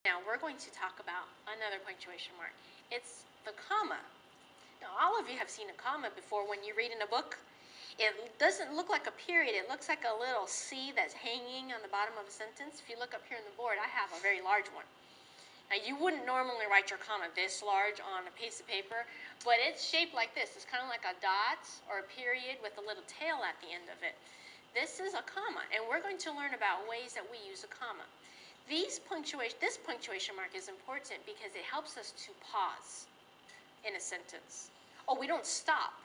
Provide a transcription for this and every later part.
Now we're going to talk about another punctuation mark. It's the comma. Now all of you have seen a comma before when you read in a book. It doesn't look like a period. It looks like a little C that's hanging on the bottom of a sentence. If you look up here on the board, I have a very large one. Now you wouldn't normally write your comma this large on a piece of paper, but it's shaped like this. It's kind of like a dot or a period with a little tail at the end of it. This is a comma, and we're going to learn about ways that we use a comma. This punctuation mark is important because it helps us to pause in a sentence. Oh, we don't stop.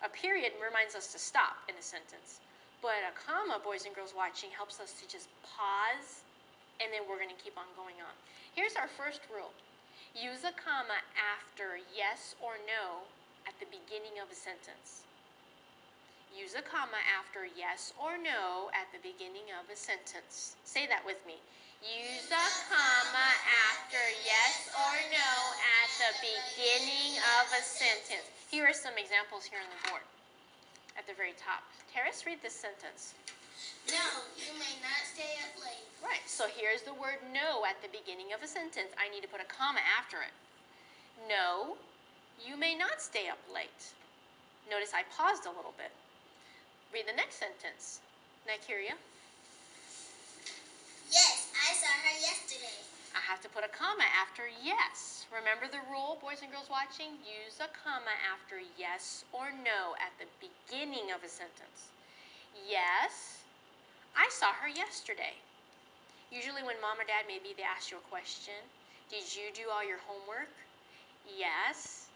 A period reminds us to stop in a sentence. But a comma, boys and girls watching, helps us to just pause, and then we're going to keep on going on. Here's our first rule. Use a comma after yes or no at the beginning of a sentence. Use a comma after yes or no at the beginning of a sentence. Say that with me. Use a comma after yes or no at the beginning of a sentence. Here are some examples here on the board at the very top. Terrace, read this sentence. No, you may not stay up late. Right, so here's the word no at the beginning of a sentence. I need to put a comma after it. No, you may not stay up late. Notice I paused a little bit. Read the next sentence. Nigeria. Yes, I saw her yesterday. I have to put a comma after yes. Remember the rule, boys and girls watching? Use a comma after yes or no at the beginning of a sentence. Yes, I saw her yesterday. Usually when mom or dad, maybe they ask you a question. Did you do all your homework? Yes,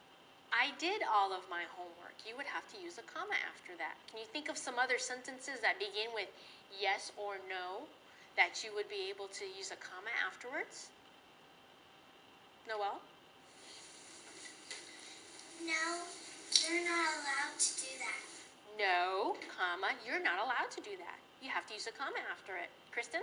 I did all of my homework. You would have to use a comma after that. Can you think of some other sentences that begin with yes or no that you would be able to use a comma afterwards? Noelle? No, you're not allowed to do that. No, comma, you're not allowed to do that. You have to use a comma after it. Kristen?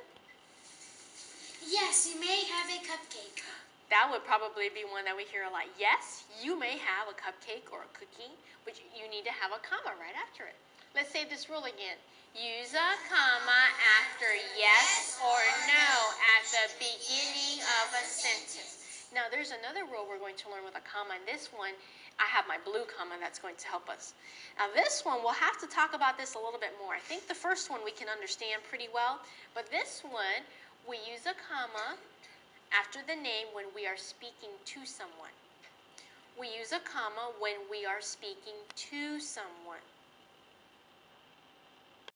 Yes, you may have a cupcake. That would probably be one that we hear a lot. Yes, you may have a cupcake or a cookie, but you need to have a comma right after it. Let's say this rule again. Use a comma after yes or no at the beginning of a sentence. Now there's another rule we're going to learn with a comma, and this one, I have my blue comma that's going to help us. Now this one, we'll have to talk about this a little bit more. I think the first one we can understand pretty well, but this one, we use a comma after the name when we are speaking to someone. We use a comma when we are speaking to someone.